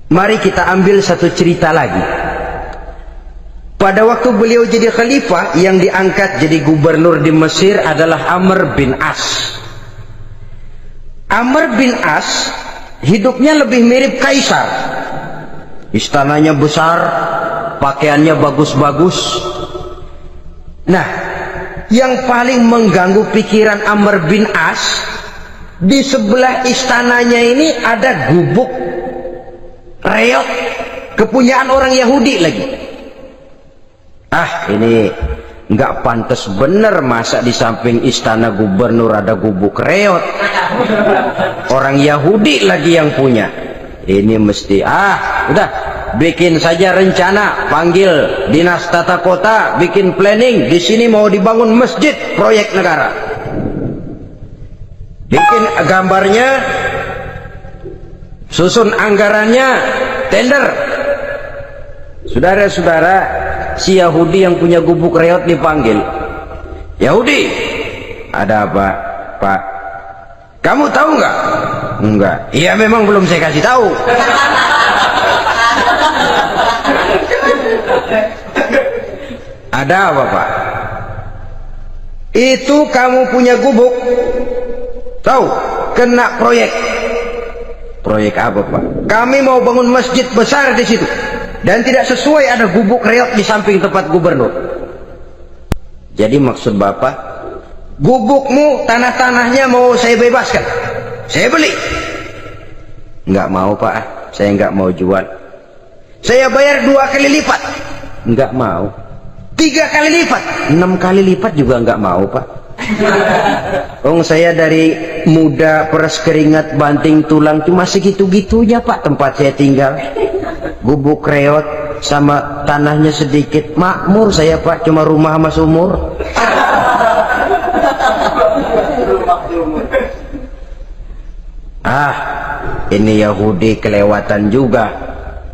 S1: Mari kita ambil satu cerita lagi. Pada waktu beliau jadi khalifah, yang diangkat jadi gubernur di Mesir adalah Amr bin As. Amr bin As hidupnya lebih mirip kaisar. Istananya besar, pakaiannya bagus-bagus. Nah, yang paling mengganggu pikiran Amr bin As, di sebelah istananya ini ada gubuk reot kepunyaan orang Yahudi lagi. Ini nggak pantas bener, masa di samping istana gubernur ada gubuk reot. Orang Yahudi lagi yang punya. Ini mesti udah bikin saja rencana, panggil dinas tata kota, bikin planning. Di sini mau dibangun masjid, proyek negara. Bikin gambarnya, susun anggarannya, tender. Saudara-saudara, si Yahudi yang punya gubuk reot dipanggil. Yahudi, ada apa, Pak? Kamu tahu nggak? Enggak. Iya, memang belum saya kasih tahu. Ada apa, Pak? Itu kamu punya gubuk, tahu, kena proyek. Proyek apa, Pak? Kami mau bangun masjid besar di situ, dan tidak sesuai ada gubuk reot di samping tempat gubernur. Jadi maksud Bapak, gubukmu, tanah-tanahnya mau saya bebaskan, saya beli. Enggak mau, Pak, saya enggak mau jual. Saya bayar 2 kali lipat. Enggak mau. 3 kali lipat, 6 kali lipat juga enggak mau, Pak. Saya dari muda peres keringat banting tulang cuma segitu-gitunya, Pak, tempat saya tinggal. Gubuk reot sama tanahnya sedikit, makmur saya, Pak, cuma rumah sama sumur. Ini Yahudi kelewatan juga.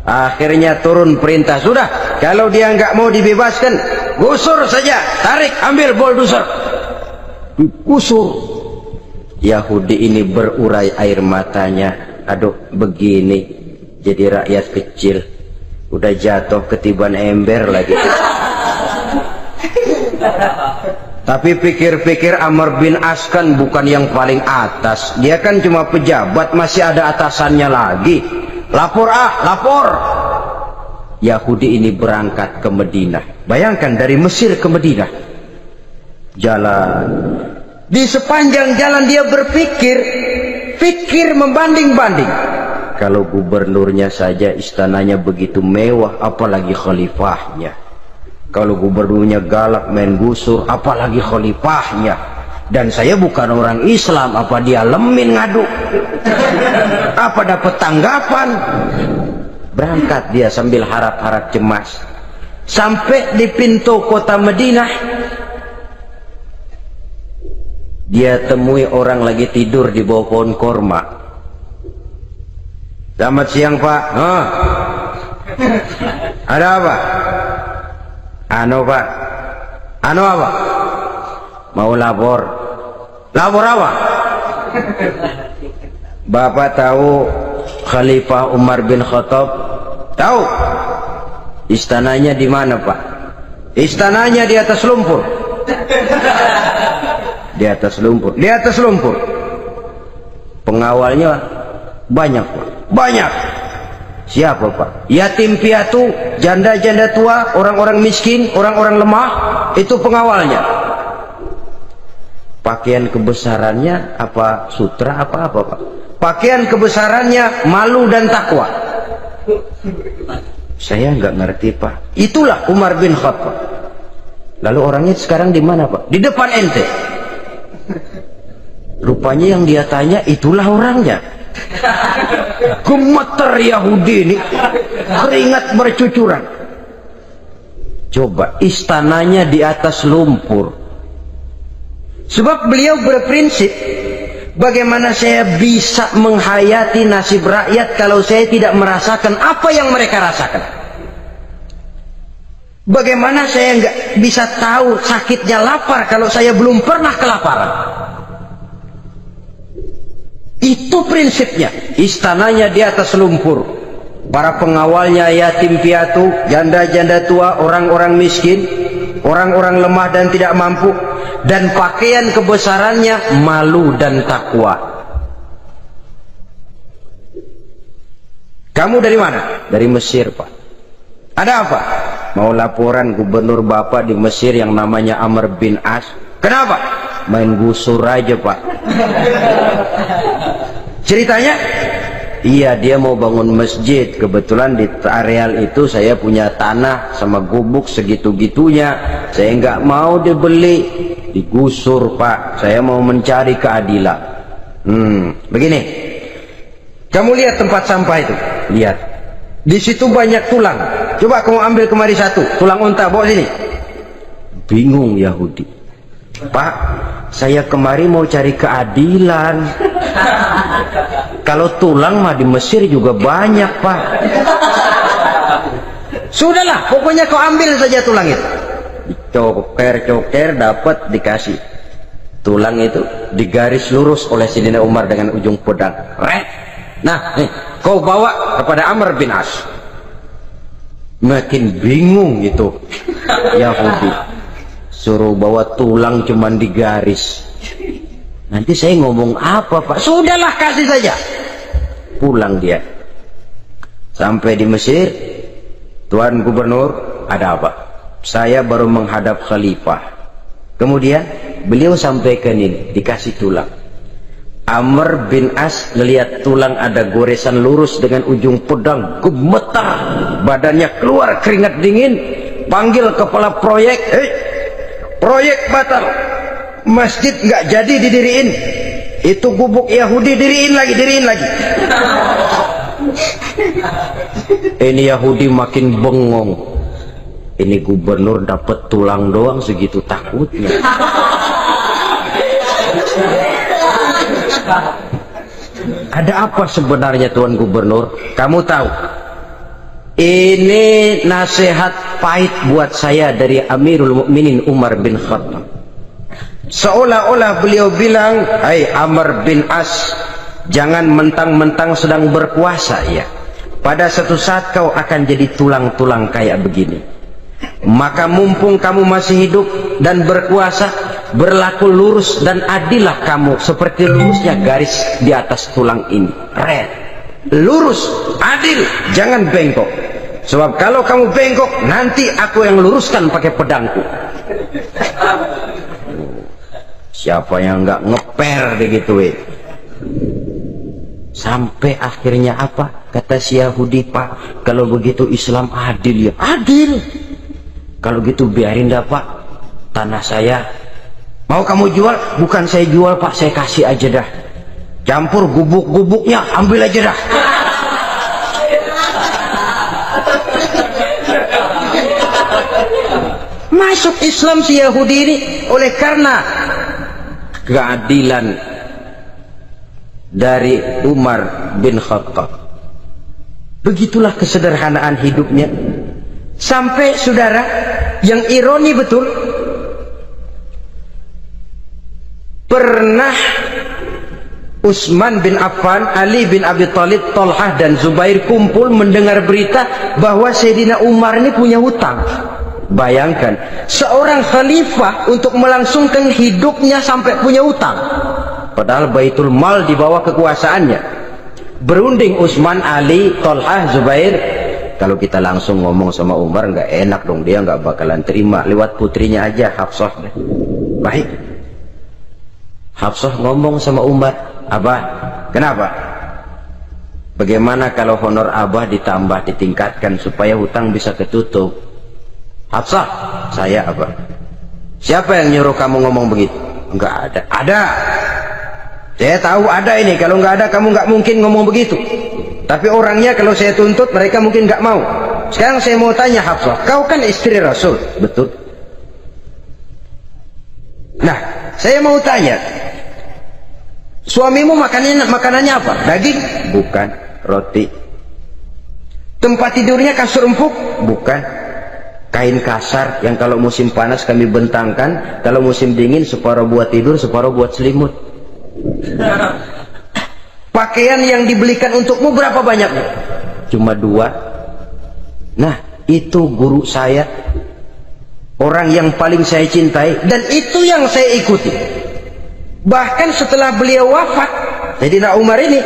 S1: Akhirnya turun perintah, sudah, kalau dia nggak mau dibebaskan, gusur saja, tarik, ambil bulldozer, gusur. Yahudi ini berurai air matanya. Aduh, begini jadi rakyat kecil, udah jatuh ketiban ember lagi. Tapi pikir-pikir Amr bin As kan bukan yang paling atas. Dia kan cuma pejabat, masih ada atasannya lagi. Lapor lapor. Yahudi ini berangkat ke Madinah. Bayangkan dari Mesir ke Madinah. Jalan. Di sepanjang jalan dia pikir membanding-banding. Kalau gubernurnya saja istananya begitu mewah, apalagi khalifahnya. Kalau gubernurnya galak main gusur, apalagi khalifahnya. Dan saya bukan orang Islam, apa dia lemin ngadu? Apa dapat tanggapan? Berangkat dia sambil harap-harap cemas. Sampai di pintu kota Madinah, dia temui orang lagi tidur di bawah pohon korma. Selamat siang Pak. Ada apa? Pak. Apa? Mau lapor. Lapor apa? Bapak tahu Khalifah Umar bin Khattab? Tahu? Istananya di mana Pak? Istananya di atas lumpur. Di atas lumpur. Di atas lumpur. Pengawalnya banyak Pak. Banyak. Siapa Pak? Yatim piatu, janda-janda tua, orang-orang miskin, orang-orang lemah, itu pengawalnya. Pakaian kebesarannya apa sutra apa Pak? Pakaian kebesarannya malu dan takwa. Saya nggak ngerti Pak. Itulah Umar bin Khattab. Lalu orangnya sekarang di mana Pak? Di depan ente. Rupanya yang dia tanya itulah orangnya. Gemeter Yahudi ini, keringat bercucuran. Coba, istananya di atas lumpur. Sebab beliau berprinsip, bagaimana saya bisa menghayati nasib rakyat kalau saya tidak merasakan apa yang mereka rasakan? Bagaimana saya nggak bisa tahu sakitnya lapar kalau saya belum pernah kelaparan? Itu prinsipnya. Istananya di atas lumpur. Para pengawalnya yatim piatu, janda-janda tua, orang-orang miskin, orang-orang lemah dan tidak mampu. Dan pakaian kebesarannya malu dan takwa. Kamu dari mana? Dari Mesir Pak. Ada apa? Mau laporan gubernur Bapak di Mesir yang namanya Amr bin As. Kenapa? Main gusur aja Pak. Ceritanya, iya dia mau bangun masjid. Kebetulan di areal itu saya punya tanah sama gubuk segitu-gitunya. Saya nggak mau dibeli, digusur Pak. Saya mau mencari keadilan. Begini, kamu lihat tempat sampah itu, lihat. Di situ banyak tulang. Coba kamu ambil kemari satu, tulang unta, bawa sini. Bingung Yahudi. Pak, saya kemari mau cari keadilan. Kalau tulang mah di Mesir juga banyak Pak. Sudahlah, pokoknya kau ambil saja tulang itu. Coker dapat dikasih. Tulang itu digaris lurus oleh Sayyidina Umar dengan ujung pedang. Nah, nih, kau bawa kepada Amr bin As. Makin bingung itu Yahudi. Suruh bawa tulang cuman digaris. Nanti saya ngomong apa Pak? Sudahlah, kasih saja. Pulang dia. Sampai di Mesir, Tuan Gubernur, ada apa? Saya baru menghadap Khalifah. Kemudian beliau sampaikan ini, dikasih tulang. Amr bin As melihat tulang ada goresan lurus dengan ujung pedang, gemetar, badannya keluar keringat dingin, panggil kepala proyek, proyek batal, masjid nggak jadi didiriin, itu gubuk Yahudi diriin lagi. Ini Yahudi makin bengong. Ini gubernur dapat tulang doang segitu takutnya. Ada apa sebenarnya Tuan Gubernur? Kamu tahu, ini nasihat pahit buat saya dari Amirul Mukminin Umar bin Khattab. Seolah-olah beliau bilang, hai Amr bin As, jangan mentang-mentang sedang berkuasa ya. Pada suatu saat kau akan jadi tulang-tulang kayak begini. Maka mumpung kamu masih hidup dan berkuasa, berlaku lurus dan adillah kamu seperti lurusnya garis di atas tulang ini. Red, lurus, adil, jangan bengkok. Sebab kalau kamu bengkok, nanti aku yang luruskan pakai pedangku. Siapa yang nggak ngeper begituin? Sampai akhirnya apa? Kata si Yahudi, Pak, kalau begitu Islam adil ya? Adil. Kalau gitu biarin dah, Pak, tanah saya mau kamu jual, bukan saya jual, Pak, saya kasih aja dah. Campur gubuk-gubuknya, ambil aja dah. Masuk Islam si Yahudi ini oleh karena keadilan dari Umar bin Khattab. Begitulah kesederhanaan hidupnya. Sampai saudara, yang ironi betul, pernah Utsman bin Affan, Ali bin Abi Thalib, Thalhah dan Zubair kumpul mendengar berita bahwa Sayyidina Umar ini punya hutang. Bayangkan, seorang khalifah untuk melangsungkan hidupnya sampai punya hutang. Padahal Baitul Mal di bawah kekuasaannya. Berunding Utsman, Ali, Thalhah, Zubair. Kalau kita langsung ngomong sama Umar nggak enak dong, dia nggak bakalan terima. Lewat putrinya aja, Hafsah. Baik. Hafsah ngomong sama Umar, Abah, kenapa? Bagaimana kalau honor Abah ditambah, ditingkatkan supaya hutang bisa ketutup? Hafsah, saya Abah. Siapa yang nyuruh kamu ngomong begitu? Enggak ada. Ada. Saya tahu ada ini. Kalau nggak ada, kamu nggak mungkin ngomong begitu. Tapi orangnya kalau saya tuntut, mereka mungkin nggak mau. Sekarang saya mau tanya Hafsah, kau kan istri Rasul, betul? Nah, saya mau tanya, suamimu makanannya apa? Daging? Bukan. Roti. Tempat tidurnya kasur empuk? Bukan. Kain kasar yang kalau musim panas kami bentangkan, kalau musim dingin separuh buat tidur, separuh buat selimut. Pakaian yang dibelikan untukmu berapa banyaknya? Cuma 2. Nah, itu guru saya, orang yang paling saya cintai, dan itu yang saya ikuti. Bahkan setelah beliau wafat, Sayyidina Umar ini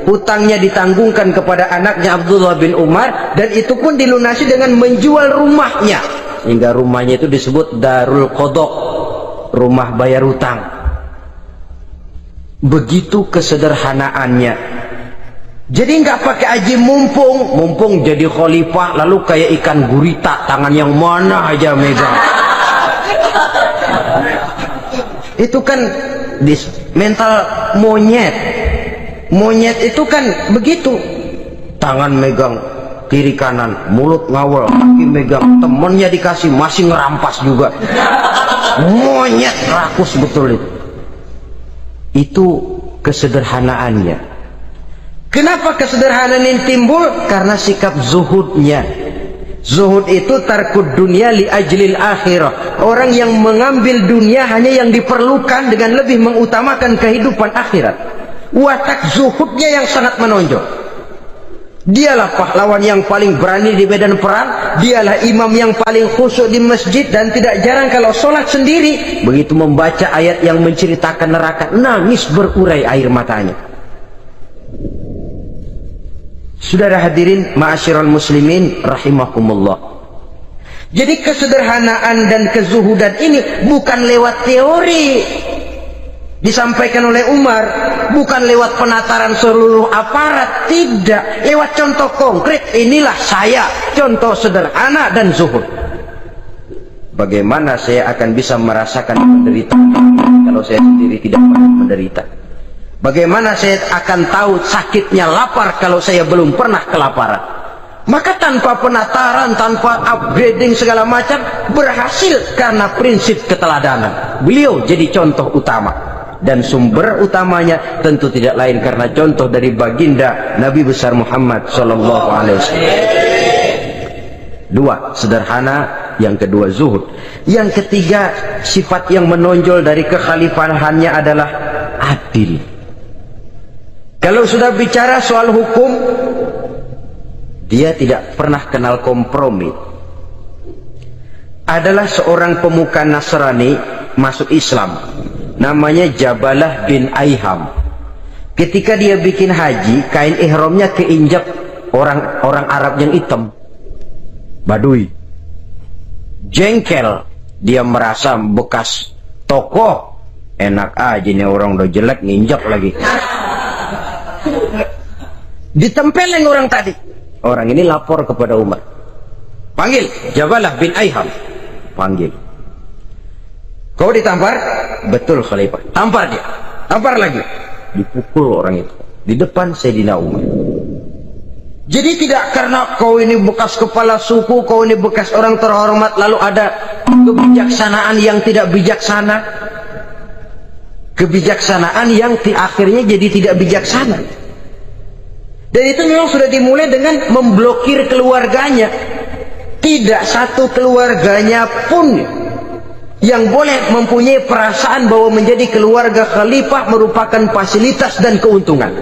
S1: hutangnya ditanggungkan kepada anaknya Abdullah bin Umar, dan itu pun dilunasi dengan menjual rumahnya, sehingga rumahnya itu disebut Darul Qadha, rumah bayar hutang. Begitu kesederhanaannya. Jadi nggak pakai aji mumpung jadi khalifah lalu kayak ikan gurita, tangan yang mana aja megang. Itu kan mental monyet. Monyet itu kan begitu, tangan megang kiri kanan, mulut ngawal, kaki megang, temennya dikasih masih ngerampas juga. Monyet rakus betul itu. Itu kesederhanaannya. Kenapa kesederhanaan ini timbul? Karena sikap zuhudnya. Zuhud itu tarkud dunia li ajlil akhirah. Orang yang mengambil dunia hanya yang diperlukan dengan lebih mengutamakan kehidupan akhirat. Watak zuhudnya yang sangat menonjol. Dialah pahlawan yang paling berani di medan perang. Dialah imam yang paling khusyuk di masjid. Dan tidak jarang kalau sholat sendiri, begitu membaca ayat yang menceritakan neraka, nangis berurai air matanya. Saudara hadirin ma'asyiral muslimin rahimakumullah. Jadi kesederhanaan dan kezuhudan ini bukan lewat teori disampaikan oleh Umar, bukan lewat penataran seluruh aparat, tidak, lewat contoh konkret. Inilah saya, contoh sederhana dan zuhud. Bagaimana saya akan bisa merasakan penderitaan kalau saya sendiri tidak pernah menderita? Bagaimana saya akan tahu sakitnya lapar kalau saya belum pernah kelaparan? Maka tanpa penataran, tanpa upgrading segala macam, berhasil karena prinsip keteladanan. Beliau jadi contoh utama. Dan sumber utamanya tentu tidak lain karena contoh dari baginda Nabi besar Muhammad sallallahu alaihi wasallam. 2, sederhana. Yang kedua, zuhud. Yang ketiga, sifat yang menonjol dari kekhalifahannya adalah adil. Kalau sudah bicara soal hukum, dia tidak pernah kenal kompromi. Adalah seorang pemuka Nasrani masuk Islam, namanya Jabalah bin Aiham. Ketika dia bikin haji, kain ihramnya keinjak orang Arab yang hitam, Badui. Jengkel, dia merasa bekas tokoh, enak aja nih orang udah jelek nginjak lagi. Ditempelin orang tadi. Orang ini lapor kepada Umar. Panggil Jabalah bin Aiham. Panggil. Kau ditampar? Betul Khalifah. Tampar dia. Tampar lagi. Dipukul orang itu di depan Sayyidina Umar. Jadi tidak karena kau ini bekas kepala suku, kau ini bekas orang terhormat, lalu ada kebijaksanaan yang tidak bijaksana. Kebijaksanaan yang akhirnya jadi tidak bijaksana. Dan itu memang sudah dimulai dengan memblokir keluarganya. Tidak satu keluarganya pun yang boleh mempunyai perasaan bahwa menjadi keluarga khalifah merupakan fasilitas dan keuntungan.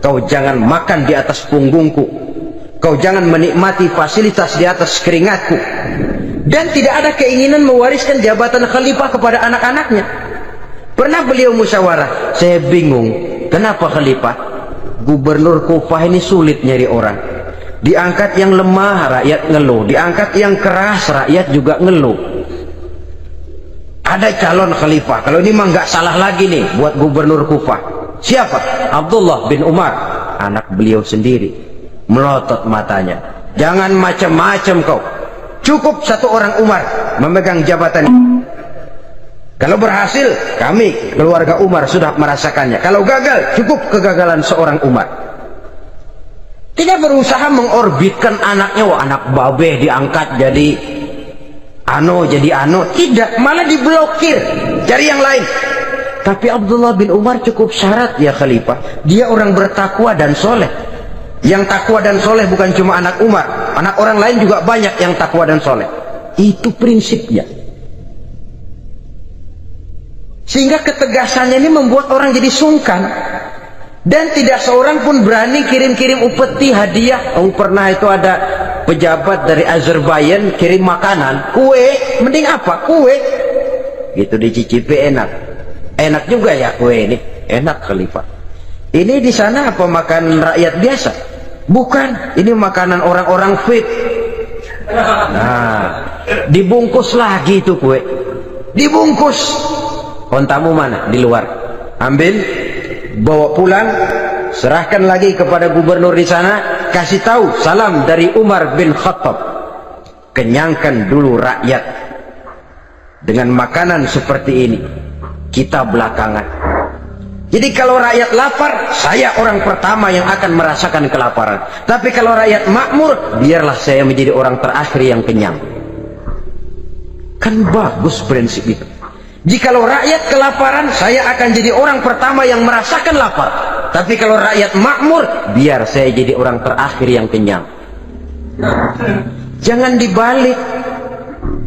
S1: Kau jangan makan di atas punggungku, kau jangan menikmati fasilitas di atas keringatku. Dan tidak ada keinginan mewariskan jabatan khalifah kepada anak-anaknya. Pernah beliau musyawarah, saya bingung kenapa khalifah, gubernur Kufah ini sulit nyari orang. Diangkat yang lemah, rakyat ngeluh. Diangkat yang keras, rakyat juga ngeluh. Ada calon khalifah, kalau ini mah nggak salah lagi nih buat gubernur Kufah. Siapa? Abdullah bin Umar, anak beliau sendiri. Melotot matanya. Jangan macam-macam kau. Cukup satu orang Umar memegang jabatan ini. Kalau berhasil, kami keluarga Umar sudah merasakannya. Kalau gagal, cukup kegagalan seorang Umar. Tidak berusaha mengorbitkan anaknya, wah anak babe diangkat jadi ano. Tidak, malah diblokir, cari yang lain. Tapi Abdullah bin Umar cukup syarat ya khalifah. Dia orang bertakwa dan soleh. Yang takwa dan soleh bukan cuma anak Umar, anak orang lain juga banyak yang takwa dan soleh. Itu prinsipnya. Sehingga ketegasannya ini membuat orang jadi sungkan. Dan tidak seorang pun berani kirim-kirim upeti hadiah. Oh, pernah itu ada pejabat dari Azerbaijan kirim makanan, kue, mending apa? Kue. Gitu dicicipi enak. Enak juga ya kue ini. Enak khalifah. Ini di sana apa makan rakyat biasa? Bukan, ini makanan orang-orang fit. Nah, dibungkus lagi itu kue. Dibungkus. Kontamu mana? Di luar. Ambil, bawa pulang, serahkan lagi kepada gubernur di sana, kasih tahu salam dari Umar bin Khattab. Kenyangkan dulu rakyat dengan makanan seperti ini. Kita belakangan. Jadi kalau rakyat lapar, saya orang pertama yang akan merasakan kelaparan. Tapi kalau rakyat makmur, biarlah saya menjadi orang terakhir yang kenyang. Kan bagus prinsip itu. Jikalau rakyat kelaparan, saya akan jadi orang pertama yang merasakan lapar. Tapi kalau rakyat makmur, biar saya jadi orang terakhir yang kenyang. Jangan dibalik.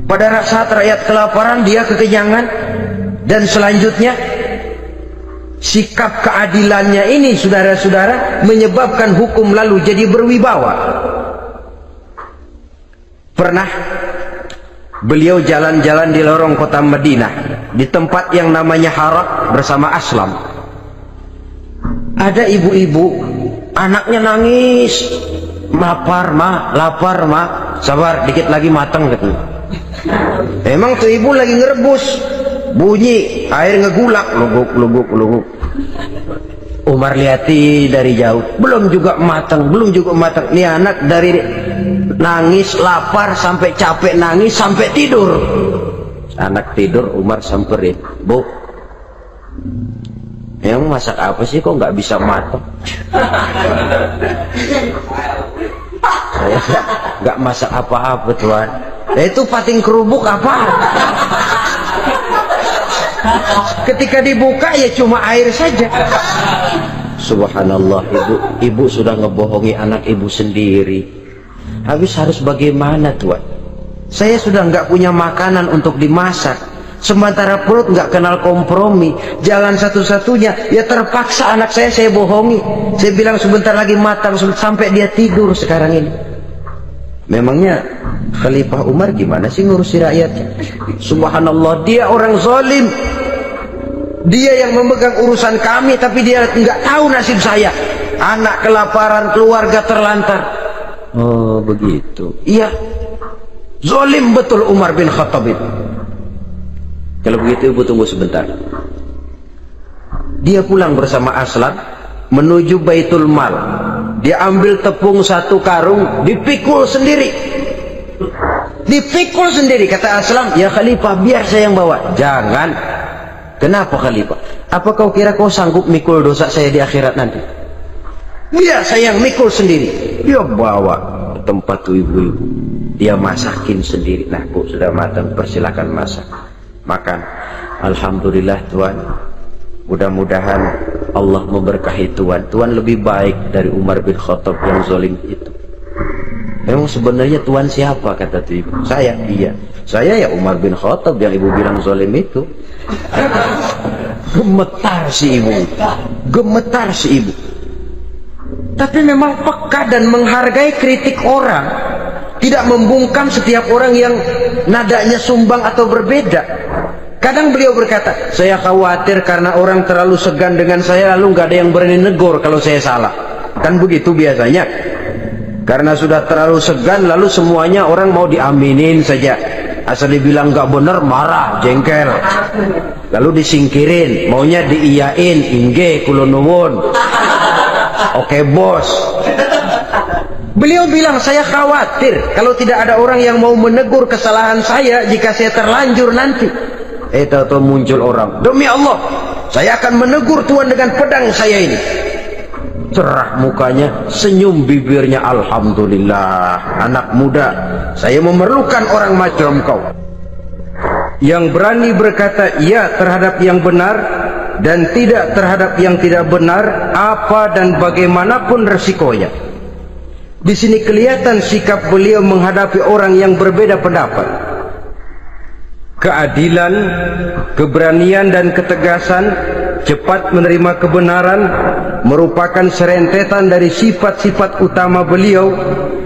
S1: Pada saat rakyat kelaparan, dia kekenyangan. Dan selanjutnya, sikap keadilannya ini, saudara-saudara, menyebabkan hukum lalu jadi berwibawa. Pernah beliau jalan-jalan di lorong kota Madinah, di tempat yang namanya Hara bersama Aslam. Ada ibu-ibu, anaknya nangis, lapar ma, sabar dikit lagi matang gitu. Emang tuh ibu lagi ngerebus, bunyi air ngegulak, luguk. Umar lihati dari jauh, belum juga matang. Nih anak dari nangis, lapar, sampai capek nangis, sampai tidur. Anak tidur, Umar samperin, Bu, yang masak apa sih kok nggak bisa matang? Saya nggak masak apa-apa tuan. Itu pating kerubuk apa? Ketika dibuka ya cuma air saja. Subhanallah, ibu sudah ngebohongi anak ibu sendiri. Habis harus bagaimana tuan? Saya sudah nggak punya makanan untuk dimasak, sementara perut nggak kenal kompromi. Jalan satu-satunya ya terpaksa anak saya bohongi. Saya bilang sebentar lagi matang sampai dia tidur sekarang ini. Memangnya Khalifah Umar gimana sih ngurusi rakyatnya? Subhanallah, dia orang zalim. Dia yang memegang urusan kami, tapi dia nggak tahu nasib saya. Anak kelaparan, keluarga terlantar. Oh begitu. Iya, zalim betul Umar bin Khattab itu. Kalau begitu ibu tunggu sebentar. Dia pulang bersama Aslam menuju Baitul Mal. Dia ambil tepung 1 karung, dipikul sendiri. Dipikul sendiri. Kata Aslam, ya Khalifah, biar saya yang bawa. Jangan. Kenapa Khalifah? Apa kau kira kau sanggup mikul dosa saya di akhirat nanti? Biar saya yang mikul sendiri. Dia bawa ke tempat tuh ibu-ibu. Dia masakin sendiri. Nah bu, sudah matang, persilakan masak. Makan. Alhamdulillah Tuhan. Mudah-mudahan Allah memberkahi Tuhan. Tuhan lebih baik dari Umar bin Khattab yang zalim itu. Memang sebenarnya Tuhan siapa, kata tuh ibu? Saya. Iya, saya ya Umar bin Khattab yang ibu bilang zalim itu. Gemetar si ibu. Gemetar si ibu. Tapi memang peka dan menghargai kritik orang. Tidak membungkam setiap orang yang nadanya sumbang atau berbeda. Kadang beliau berkata, saya khawatir karena orang terlalu segan dengan saya, lalu nggak ada yang berani negor kalau saya salah. Kan begitu biasanya. Karena sudah terlalu segan, lalu semuanya orang mau diaminin saja. Asal dibilang nggak benar, marah, jengkel. Lalu disingkirin, maunya diiyain, inge, kulonuwun. Oke bos. Beliau bilang, saya khawatir kalau tidak ada orang yang mau menegur kesalahan saya jika saya terlanjur nanti. Tahu muncul orang, demi Allah saya akan menegur Tuhan dengan pedang saya ini. Cerah mukanya, senyum bibirnya, alhamdulillah. Anak muda, saya memerlukan orang macam kau yang berani berkata iya terhadap yang benar dan tidak terhadap yang tidak benar, apa dan bagaimanapun resikonya. Di sini kelihatan sikap beliau menghadapi orang yang berbeda pendapat. Keadilan, keberanian dan ketegasan, cepat menerima kebenaran merupakan serentetan dari sifat-sifat utama beliau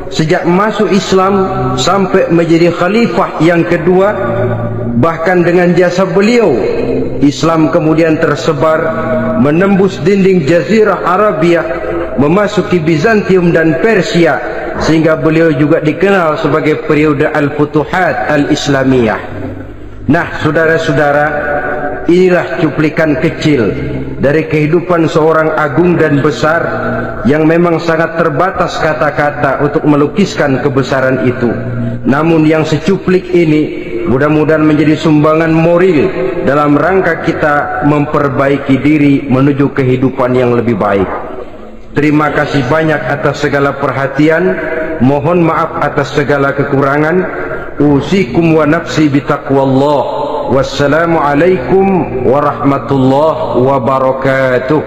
S1: sejak masuk Islam sampai menjadi khalifah yang kedua. Bahkan dengan jasa beliau, Islam kemudian tersebar menembus dinding Jazirah Arabia, memasuki Bizantium dan Persia, sehingga beliau juga dikenal sebagai periode Al-Futuhat Al-Islamiyah. Nah saudara-saudara, inilah cuplikan kecil dari kehidupan seorang agung dan besar yang memang sangat terbatas kata-kata untuk melukiskan kebesaran itu. Namun yang secuplik ini mudah-mudahan menjadi sumbangan moral dalam rangka kita memperbaiki diri menuju kehidupan yang lebih baik. Terima kasih banyak atas segala perhatian. Mohon maaf atas segala kekurangan. Usikum wa nafsi bitaqwallah. Wassalamualaikum warahmatullahi wabarakatuh.